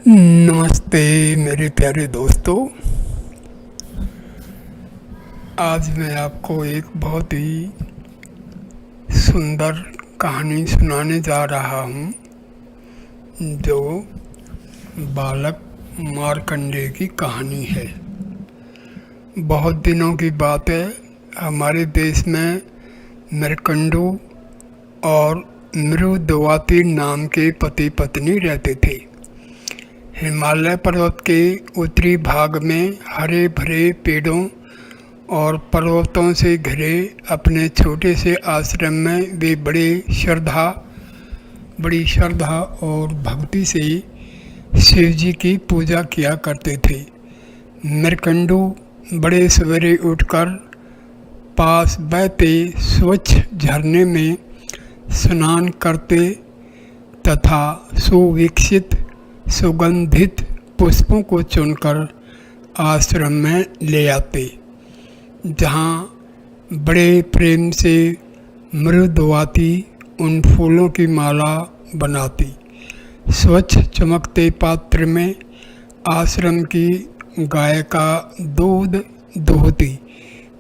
नमस्ते मेरे प्यारे दोस्तों। आज मैं आपको एक बहुत ही सुंदर कहानी सुनाने जा रहा हूँ, जो बालक मार्कंडेय की कहानी है। बहुत दिनों की बात है, हमारे देश में मृकंडू और मृदुवाती नाम के पति पत्नी रहते थे। हिमालय पर्वत के उत्तरी भाग में हरे भरे पेड़ों और पर्वतों से घिरे अपने छोटे से आश्रम में वे बड़ी श्रद्धा और भक्ति से शिव जी की पूजा किया करते थे। मृकंडू बड़े सवेरे उठकर पास बहते स्वच्छ झरने में स्नान करते तथा सुविकसित सुगंधित पुष्पों को चुनकर आश्रम में ले आते, जहाँ बड़े प्रेम से मृदुवाती उन फूलों की माला बनाती। स्वच्छ चमकते पात्र में आश्रम की गाय का दूध दोहती,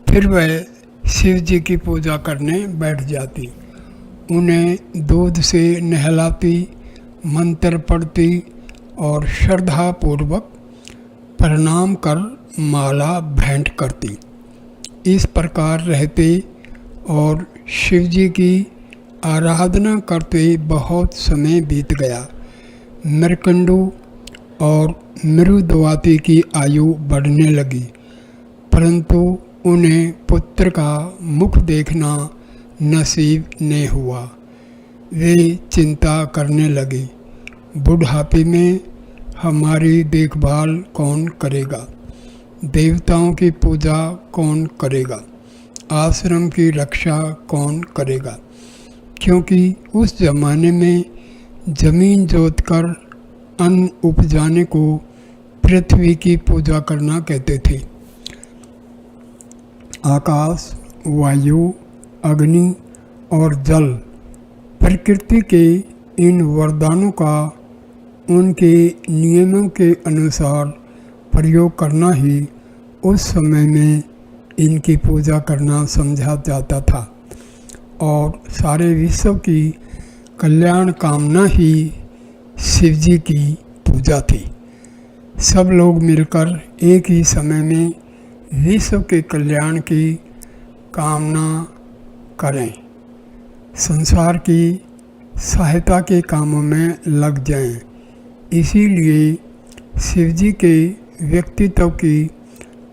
फिर वह शिव जी की पूजा करने बैठ जाती। उन्हें दूध से नहलाती, मंत्र पढ़ती और श्रद्धापूर्वक प्रणाम कर माला भेंट करती। इस प्रकार रहते और शिव जी की आराधना करते बहुत समय बीत गया। मृकंडू और मृदुवाती की आयु बढ़ने लगी, परंतु उन्हें पुत्र का मुख देखना नसीब नहीं हुआ। वे चिंता करने लगे, बुढ़ापे में हमारी देखभाल कौन करेगा, देवताओं की पूजा कौन करेगा, आश्रम की रक्षा कौन करेगा। क्योंकि उस जमाने में जमीन जोतकर अन्न उपजाने को पृथ्वी की पूजा करना कहते थे। आकाश, वायु, अग्नि और जल प्रकृति के इन वरदानों का उनके नियमों के अनुसार प्रयोग करना ही उस समय में इनकी पूजा करना समझा जाता था, और सारे विश्व की कल्याण कामना ही शिव जी की पूजा थी। सब लोग मिलकर एक ही समय में विश्व के कल्याण की कामना करें, संसार की सहायता के कामों में लग जाएं। इसीलिए शिव जी के व्यक्तित्व की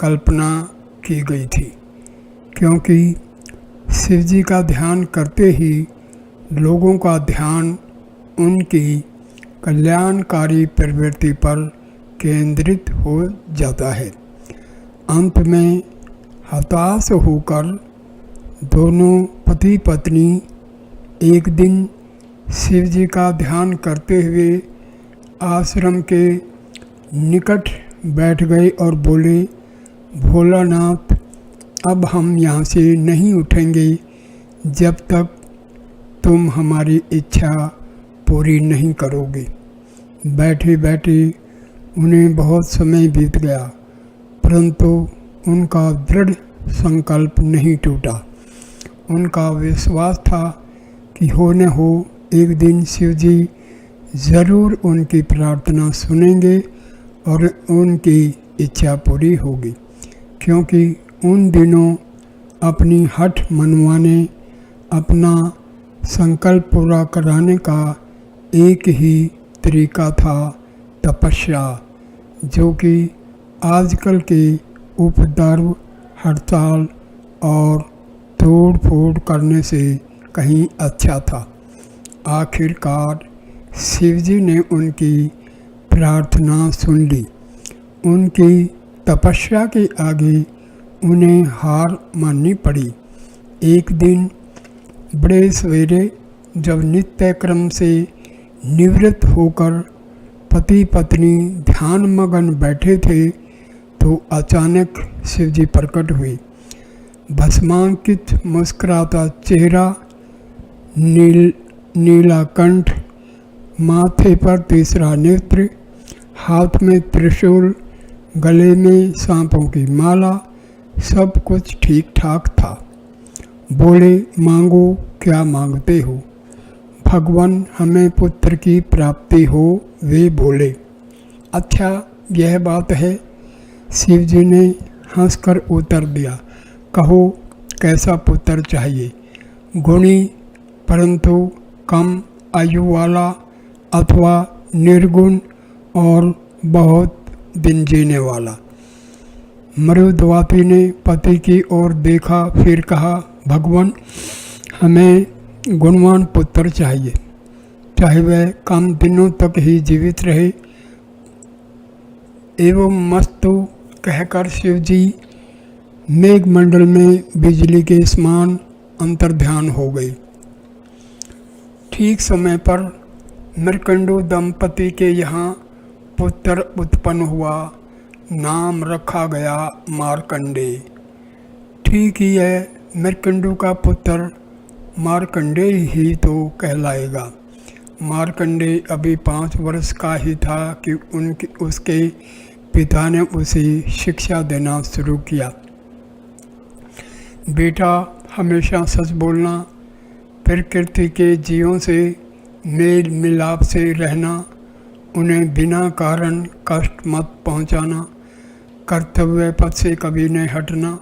कल्पना की गई थी, क्योंकि शिव जी का ध्यान करते ही लोगों का ध्यान उनकी कल्याणकारी प्रवृत्ति पर केंद्रित हो जाता है। अंत में हताश होकर दोनों पति पत्नी एक दिन शिव जी का ध्यान करते हुए आश्रम के निकट बैठ गए और बोले, भोलानाथ, अब हम यहाँ से नहीं उठेंगे जब तक तुम हमारी इच्छा पूरी नहीं करोगे। बैठे बैठे उन्हें बहुत समय बीत गया, परंतु उनका दृढ़ संकल्प नहीं टूटा। उनका विश्वास था कि हो न हो एक दिन शिव जी ज़रूर उनकी प्रार्थना सुनेंगे और उनकी इच्छा पूरी होगी, क्योंकि उन दिनों अपनी हठ मनवाने, अपना संकल्प पूरा कराने का एक ही तरीका था, तपस्या, जो कि आजकल के उपद्रव, हड़ताल और तोड़ फोड़ करने से कहीं अच्छा था। आखिरकार शिव जी ने उनकी प्रार्थना सुन ली। उनकी तपस्या के आगे उन्हें हार माननी पड़ी। एक दिन बड़े सवेरे जब नित्य क्रम से निवृत्त होकर पति पत्नी ध्यान मगन बैठे थे, तो अचानक शिव जी प्रकट हुए। भस्मांकित मुस्कुराता चेहरा, नीला कंठ, माथे पर तीसरा नेत्र, हाथ में त्रिशूल, गले में सांपों की माला, सब कुछ ठीक ठाक था। बोले, मांगो क्या मांगते हो? भगवान हमें पुत्र की प्राप्ति हो। वे बोले, अच्छा यह बात है। शिव जी ने हंसकर उत्तर दिया, कहो कैसा पुत्र चाहिए? गुणी परंतु कम आयु वाला, अथवा निर्गुण और बहुत दिन जीने वाला? मरुदवाती ने पति की ओर देखा, फिर कहा, भगवान हमें गुणवान पुत्र चाहिए, चाहे वह कम दिनों तक ही जीवित रहे। एवं मस्तु कहकर शिव जी मेघमंडल में बिजली के समान अंतर्ध्यान हो गई। ठीक समय पर मृकंडु दंपति के यहाँ पुत्र उत्पन्न हुआ। नाम रखा गया मार्कंडेय। ठीक ही है, मृकंडु का पुत्र मार्कंडेय ही तो कहलाएगा। मार्कंडेय अभी 5 वर्ष का ही था कि उसके पिता ने उसे शिक्षा देना शुरू किया। बेटा, हमेशा सच बोलना, प्रकृति के जीवों से मेल मिलाप से रहना, उन्हें बिना कारण कष्ट मत पहुंचाना, कर्तव्य पथ से कभी नहीं हटना।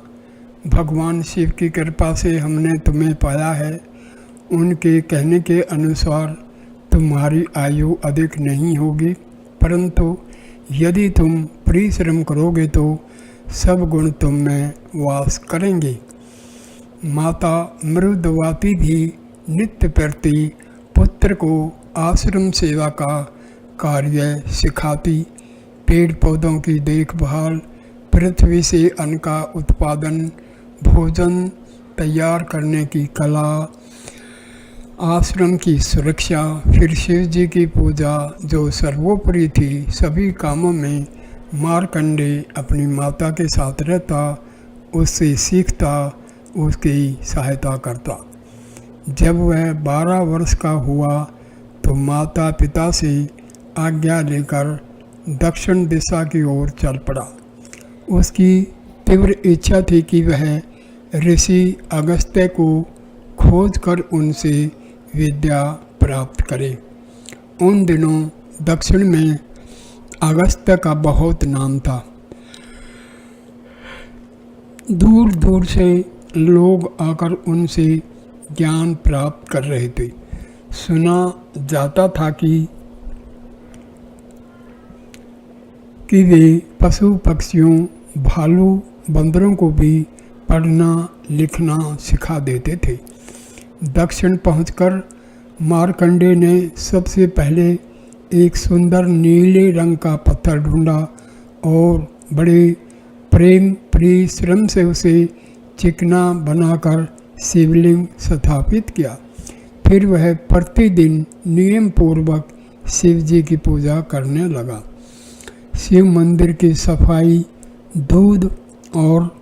भगवान शिव की कृपा से हमने तुम्हें पाया है। उनके कहने के अनुसार तुम्हारी आयु अधिक नहीं होगी, परंतु यदि तुम परिश्रम करोगे तो सब गुण तुम में वास करेंगे। माता मरुदवाती भी नित्य प्रति पुत्र को आश्रम सेवा का कार्य सिखाती, पेड़ पौधों की देखभाल, पृथ्वी से अन्न का उत्पादन, भोजन तैयार करने की कला, आश्रम की सुरक्षा, फिर शिव जी की पूजा जो सर्वोपरि थी, सभी कामों में मार्कंडेय अपनी माता के साथ रहता, उससे सीखता, उसकी सहायता करता। जब वह 12 वर्ष का हुआ तो माता पिता से आज्ञा लेकर दक्षिण दिशा की ओर चल पड़ा। उसकी तीव्र इच्छा थी कि वह ऋषि अगस्त्य को खोजकर उनसे विद्या प्राप्त करे। उन दिनों दक्षिण में अगस्त्य का बहुत नाम था। दूर दूर से लोग आकर उनसे ज्ञान प्राप्त कर रहे थे। सुना जाता था कि वे पशु पक्षियों, भालू, बंदरों को भी पढ़ना लिखना सिखा देते थे। दक्षिण पहुंचकर मार्कंडेय ने सबसे पहले एक सुंदर नीले रंग का पत्थर ढूंढा और बड़े प्रेम परिश्रम से उसे चिकना बनाकर शिवलिंग स्थापित किया। फिर वह प्रतिदिन नियम पूर्वक शिव जी की पूजा करने लगा। शिव मंदिर की सफाई, दूध और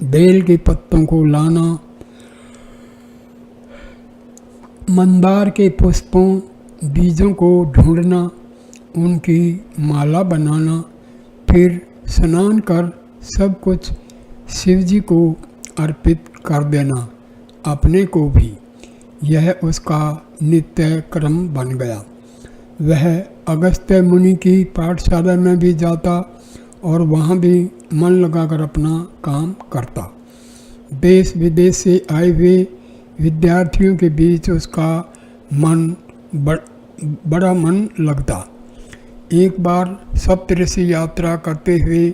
बेल के पत्तों को लाना, मंदार के पुष्पों बीजों को ढूंढना, उनकी माला बनाना, फिर स्नान कर सब कुछ शिव जी को अर्पित कर देना, अपने को भी। यह उसका नित्य क्रम बन गया। वह अगस्त्य मुनि की पाठशाला में भी जाता और वहाँ भी मन लगाकर अपना काम करता। देश विदेश से आए हुए विद्यार्थियों के बीच उसका बड़ा मन लगता। एक बार सप्तऋषि यात्रा करते हुए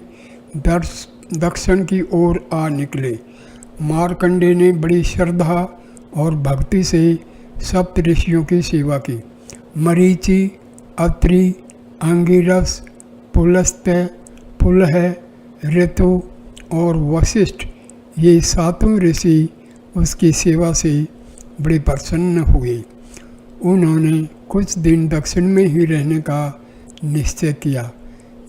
दक्षिण की ओर आ निकले। मार्कंडेय ने बड़ी श्रद्धा और भक्ति से सप्तऋषियों की सेवा की। मरीचि, अत्रि, अंगिरस, पुलस्त्य, पुलह, ऋतु और वशिष्ठ, ये 7 ऋषि उसकी सेवा से बड़े प्रसन्न हुए। उन्होंने कुछ दिन दक्षिण में ही रहने का निश्चय किया।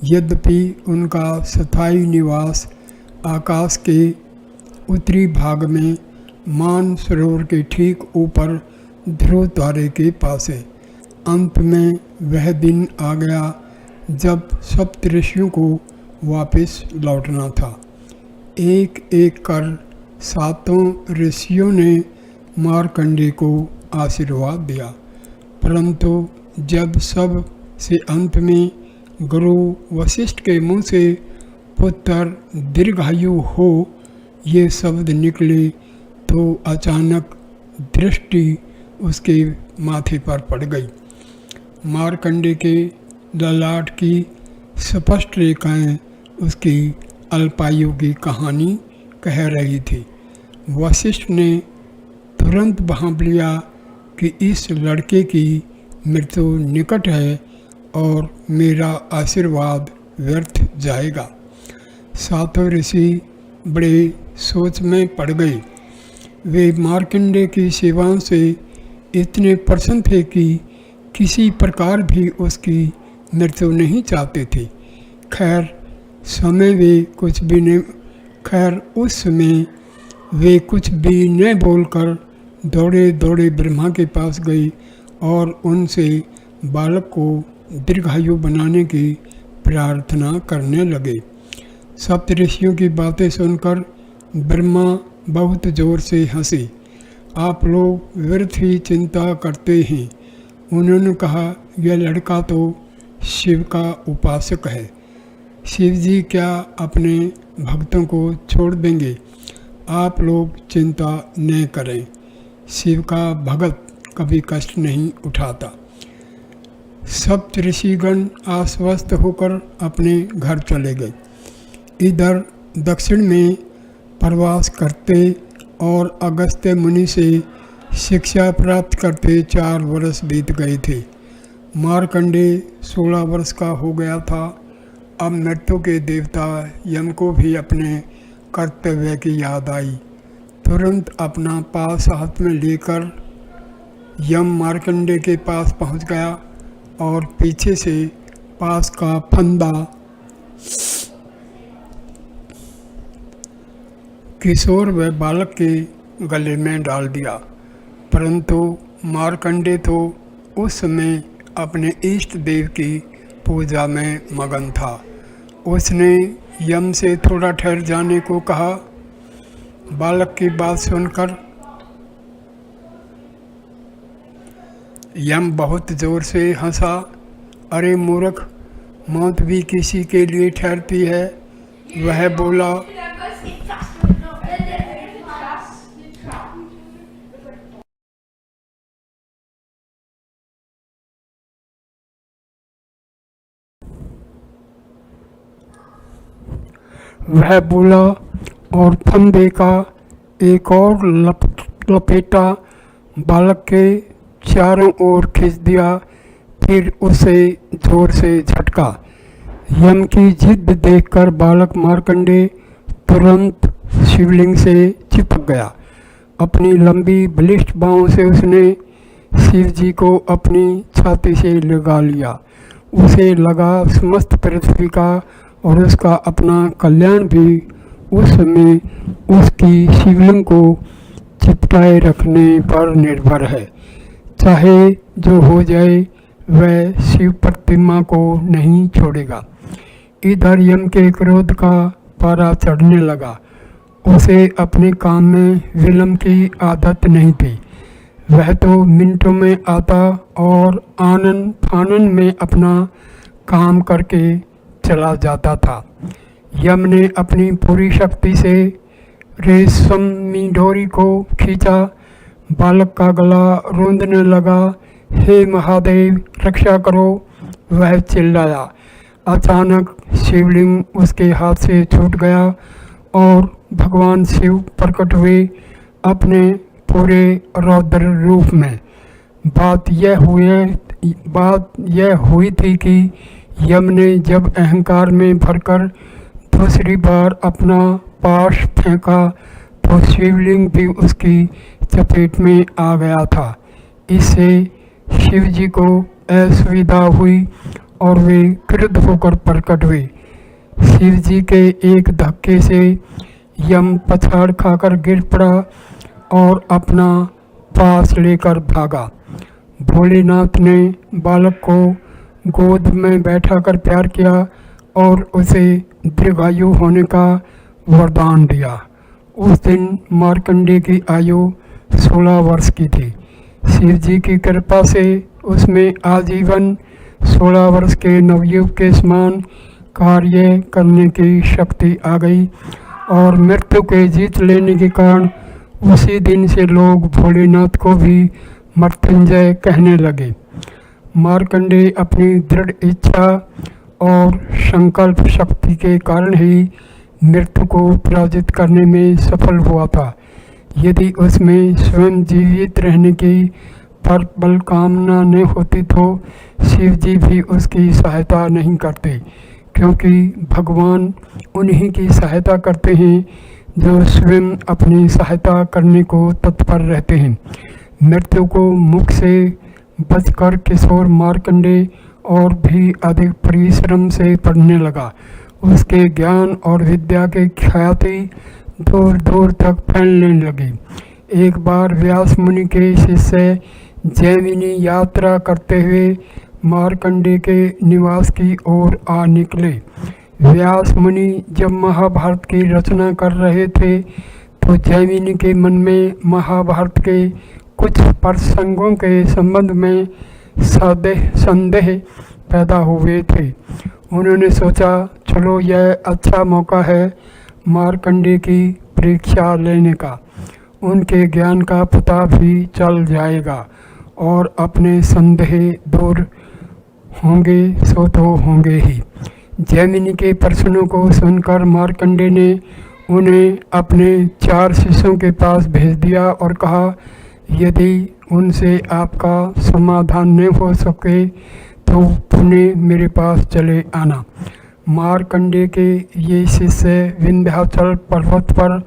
यद्यपि उनका स्थायी निवास आकाश के उत्तरी भाग में मान सरोवर के ठीक ऊपर ध्रुव तारे के पास है। अंत में वह दिन आ गया जब सप्तऋषियों को वापस लौटना था। एक एक कर सातों ऋषियों ने मार्कंडेय को आशीर्वाद दिया, परंतु जब सब से अंत में गुरु वशिष्ठ के मुंह से पुत्र दीर्घायु हो ये शब्द निकले तो अचानक दृष्टि उसके माथे पर पड़ गई। मार्कंडेय के ललाट की स्पष्ट रेखाएं उसकी अल्पायु की कहानी कह रही थी। वशिष्ठ ने तुरंत भांप लिया कि इस लड़के की मृत्यु निकट है और मेरा आशीर्वाद व्यर्थ जाएगा। सातों ऋषि बड़े सोच में पड़ गए। वे मार्कंडेय की सेवाओं से इतने प्रसन्न थे कि किसी प्रकार भी उसकी मृत्यु नहीं चाहते थे। उस समय वे कुछ भी न बोलकर दौड़े दौड़े ब्रह्मा के पास गई और उनसे बालक को दीर्घायु बनाने की प्रार्थना करने लगे। सप्तऋषियों की बातें सुनकर ब्रह्मा बहुत जोर से हंसे। आप लोग व्यर्थ ही चिंता करते हैं। उन्होंने कहा, यह लड़का तो शिव का उपासक है। शिव जी क्या अपने भक्तों को छोड़ देंगे? आप लोग चिंता न करें। शिव का भगत कभी कष्ट नहीं उठाता। सप्तऋषिगण आश्वस्त होकर अपने घर चले गए। इधर दक्षिण में प्रवास करते और अगस्त्य मुनि से शिक्षा प्राप्त करते 4 वर्ष बीत गए थे। मार्कंडेय 16 वर्ष का हो गया था। अब मृत्यु के देवता यम को भी अपने कर्तव्य की याद आई। तुरंत अपना पास हाथ में लेकर यम मार्कंडेय के पास पहुंच गया और पीछे से पास का फंदा किशोर व बालक के गले में डाल दिया। परंतु मार्कंडेय तो उस समय अपने इष्ट देव की पूजा में मगन था। उसने यम से थोड़ा ठहर जाने को कहा। बालक की बात सुनकर यम बहुत जोर से हंसा। अरे मूर्ख, मौत भी किसी के लिए ठहरती है। वह बोला, और फंदे का एक और लपेटा बालक के चारों ओर खींच दिया, फिर उसे जोर से झटका। यम की जिद देखकर बालक मार्कंडेय तुरंत शिवलिंग से चिपक गया। अपनी लंबी बलिष्ठ बाहों से उसने शिव जी को अपनी छाती से लगा लिया। उसे लगा समस्त पृथ्वी का और उसका अपना कल्याण भी उस समय उसकी शिवलिंग को चिपटाए रखने पर निर्भर है। चाहे जो हो जाए, वह शिव प्रतिमा को नहीं छोड़ेगा। इधर यम के क्रोध का पारा चढ़ने लगा। उसे अपने काम में विलंब की आदत नहीं थी। वह तो मिनटों में आता और आनन फानन में अपना काम करके चला जाता था। यम ने अपनी पूरी शक्ति से रेशमी डोरी को खींचा। बालक का गला रूंधने लगा। हे महादेव, रक्षा करो, वह चिल्लाया। अचानक शिवलिंग उसके हाथ से छूट गया और भगवान शिव प्रकट हुए अपने पूरे रौद्र रूप में। बात यह हुई थी कि यम ने जब अहंकार में भरकर दूसरी बार अपना पाश फेंका तो शिवलिंग भी उसकी चपेट में आ गया था। इससे शिव जी को असुविधा हुई और वे क्रुद्ध होकर प्रकट हुए। शिव जी के एक धक्के से यम पछाड़ खाकर गिर पड़ा और अपना पास लेकर भागा। भोलेनाथ ने बालक को गोद में बैठाकर प्यार किया और उसे दीर्घायु होने का वरदान दिया। उस दिन मार्कंडेय की आयु 16 वर्ष की थी। शिव जी की कृपा से उसमें आजीवन 16 वर्ष के नवयुवक के समान कार्य करने की शक्ति आ गई और मृत्यु के जीत लेने के कारण उसी दिन से लोग भोलेनाथ को भी मृत्युंजय कहने लगे। मार्कंडेय अपनी दृढ़ इच्छा और संकल्प शक्ति के कारण ही मृत्यु को पराजित करने में सफल हुआ था। यदि उसमें स्वयं जीवित रहने की प्रबल कामना न होती तो शिव जी भी उसकी सहायता नहीं करते, क्योंकि भगवान उन्हीं की सहायता करते हैं जो स्वयं अपनी सहायता करने को तत्पर रहते हैं। मृत्यु को मुख से बचकर किशोर मार्कंडेय और भी अधिक परिश्रम से पढ़ने लगा। उसके ज्ञान और विद्या की ख्याति दूर दूर तक फैलने लगी। एक बार व्यास मुनि के शिष्य जैमिनी यात्रा करते हुए मार्कंडेय के निवास की ओर आ निकले। व्यास मुनि जब महाभारत की रचना कर रहे थे तो जैमिनी के मन में महाभारत के कुछ प्रसंगों के संबंध में संदेह पैदा हुए थे। उन्होंने सोचा, चलो यह अच्छा मौका है मार्कंडेय की परीक्षा लेने का। उनके ज्ञान का पता भी चल जाएगा और अपने संदेह दूर होंगे सो तो होंगे ही। जैमिनी के प्रश्नों को सुनकर मार्कंडेय ने उन्हें अपने 4 शिष्यों के पास भेज दिया और कहा, यदि उनसे आपका समाधान न हो सके तो पुणे मेरे पास चले आना। मार्कंडेय के ये शिष्य विंध्याचल पर्वत पर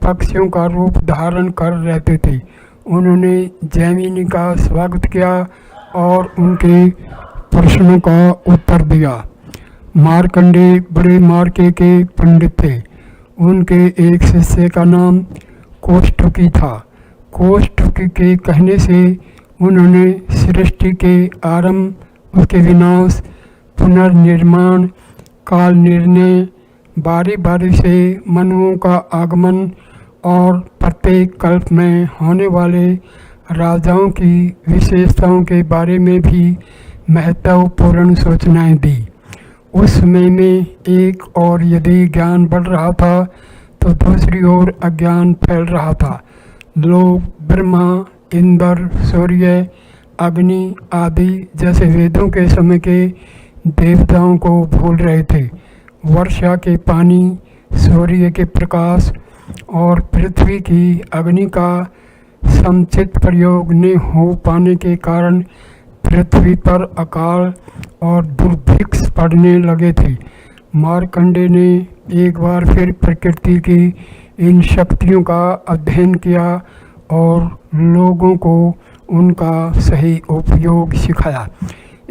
पक्षियों का रूप धारण कर रहते थे। उन्होंने जैमिनी का स्वागत किया और उनके प्रश्नों का उत्तर दिया। मार्कंडेय बड़े मार्के के पंडित थे। उनके एक शिष्य का नाम कौष्टुकी था। कौष्टुकी के कहने से उन्होंने सृष्टि के आरंभ, उसके विनाश, पुनर्निर्माण, काल निर्णय, बारी बारी से मनुओं का आगमन और प्रत्येक कल्प में होने वाले राजाओं की विशेषताओं के बारे में भी महत्वपूर्ण सूचनाएं दी। उस समय में एक और यदि ज्ञान बढ़ रहा था तो दूसरी ओर अज्ञान फैल रहा था। लोग ब्रह्मा, इंद्र, सूर्य, अग्नि आदि जैसे वेदों के समय के देवताओं को भूल रहे थे। वर्षा के पानी, सूर्य के प्रकाश और पृथ्वी की अग्नि का समुचित प्रयोग न हो पाने के कारण पृथ्वी पर अकाल और दुर्भिक्ष पड़ने लगे थे। मार्कंडेय ने एक बार फिर प्रकृति की इन शक्तियों का अध्ययन किया और लोगों को उनका सही उपयोग सिखाया।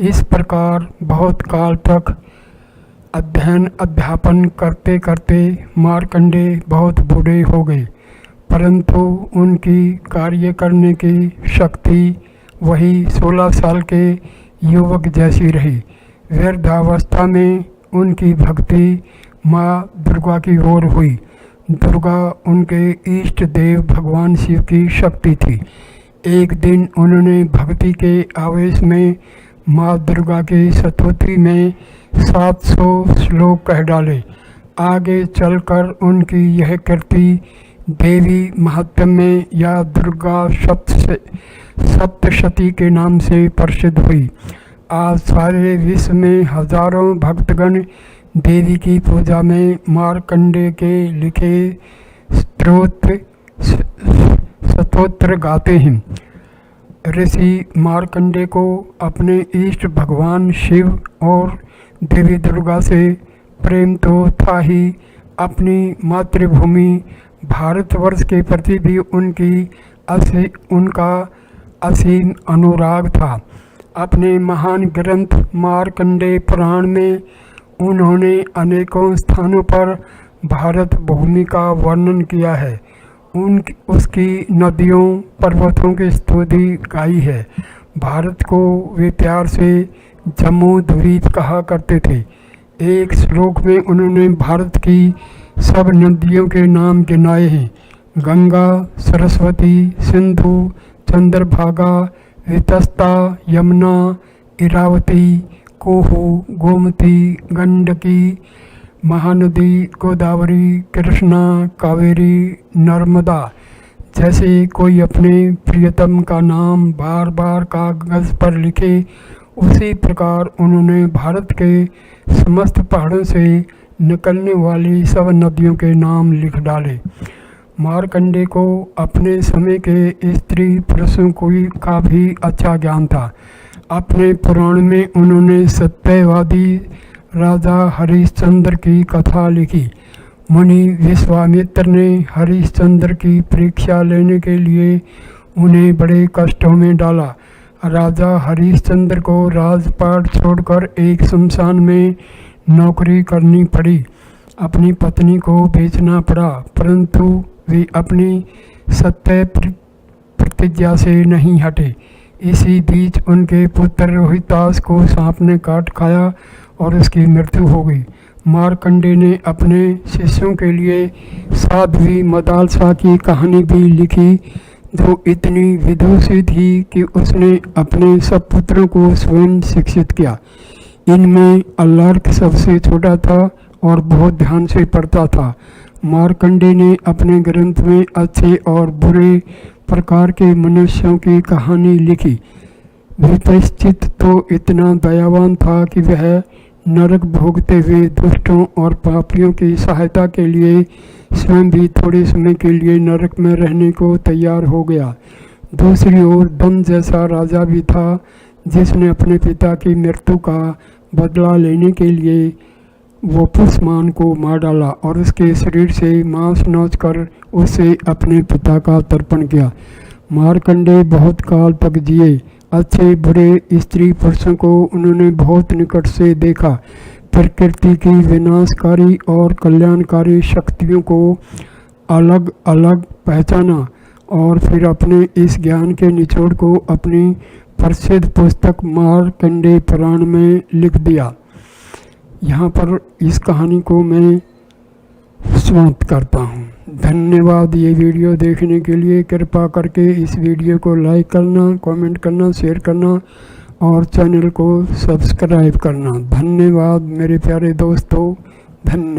इस प्रकार बहुत काल तक अध्ययन अध्यापन करते करते मार्कंडेय बहुत बूढ़े हो गए, परंतु उनकी कार्य करने की शक्ति वही 16 साल के युवक जैसी रही। वृद्धावस्था में उनकी भक्ति माँ दुर्गा की ओर हुई। दुर्गा उनके इष्ट देव भगवान शिव की शक्ति थी। एक दिन उन्होंने भक्ति के आवेश में माँ दुर्गा की स्तुति में 700 श्लोक कह डाले। आगे चलकर उनकी यह कृति देवी महात्म्य में या दुर्गा सप्तशती के नाम से प्रसिद्ध हुई। आज सारे विश्व में हजारों भक्तगण देवी की पूजा में मार्कंडेय के लिखे स्तोत्र गाते हैं। ऋषि मार्कंडेय को अपने इष्ट भगवान शिव और देवी दुर्गा से प्रेम तो था ही, अपनी मातृभूमि भारतवर्ष के प्रति भी उनका असीम अनुराग था। अपने महान ग्रंथ मार्कंडेय पुराण में उन्होंने अनेकों स्थानों पर भारत भूमि का वर्णन किया है। उसकी नदियों पर्वतों की स्तुति गाई है। भारत को वे प्यार से जम्बूद्वीप कहा करते थे। एक श्लोक में उन्होंने भारत की सब नदियों के नाम गिनाए हैं: गंगा, सरस्वती, सिंधु, चंद्रभागा, वितस्ता, यमुना, इरावती, कोहू, गोमती, गंडकी, महानदी, गोदावरी, कृष्णा, कावेरी, नर्मदा। जैसे कोई अपने प्रियतम का नाम बार बार कागज़ पर लिखे, उसी प्रकार उन्होंने भारत के समस्त पहाड़ों से निकलने वाली सब नदियों के नाम लिख डाले। मार्कंडेय को अपने समय के स्त्री पुरुषों का भी अच्छा ज्ञान था। अपने पुराण में उन्होंने सत्यवादी राजा हरिश्चंद्र की कथा लिखी। मुनि विश्वामित्र ने हरिश्चंद्र की परीक्षा लेने के लिए उन्हें बड़े कष्टों में डाला। राजा हरिश्चंद्र को राजपाट छोड़कर एक शमशान में नौकरी करनी पड़ी। अपनी पत्नी को बेचना पड़ा, परंतु वे अपनी सत्य प्रतिज्ञा से नहीं हटे। इसी बीच उनके पुत्र रोहितास को सांप ने काट खाया और उसकी मृत्यु हो गई। मार्कंडेय ने अपने शिष्यों के लिए साध्वी मदालसा की कहानी भी लिखी, जो इतनी विदुषी थी कि उसने अपने सब पुत्रों को स्वयं शिक्षित किया। इनमें अल्लार्क सबसे छोटा था और बहुत ध्यान से पढ़ता था। मार्कंडेय ने अपने ग्रंथ में अच्छे और बुरे प्रकार के मनुष्यों की कहानी लिखी। विपश्चित तो इतना दयावान था कि वह नरक भोगते हुए दुष्टों और पापियों की सहायता के लिए स्वयं भी थोड़े समय के लिए नरक में रहने को तैयार हो गया। दूसरी ओर दम जैसा राजा भी था, जिसने अपने पिता की मृत्यु का बदला लेने के लिए वपुष्मान को मार डाला और उसके शरीर से मांस नोच कर उसे अपने पिता का तर्पण किया। मार्कंडेय बहुत काल तक जिए। अच्छे बुरे स्त्री पुरुषों को उन्होंने बहुत निकट से देखा। प्रकृति की विनाशकारी और कल्याणकारी शक्तियों को अलग अलग पहचाना और फिर अपने इस ज्ञान के निचोड़ को अपनी प्रसिद्ध पुस्तक मार्कंडेय पुराण में लिख दिया। यहाँ पर इस कहानी को मैं समाप्त करता हूँ। धन्यवाद ये वीडियो देखने के लिए। कृपा करके इस वीडियो को लाइक करना, कमेंट करना, शेयर करना और चैनल को सब्सक्राइब करना। धन्यवाद मेरे प्यारे दोस्तों, धन्यवाद।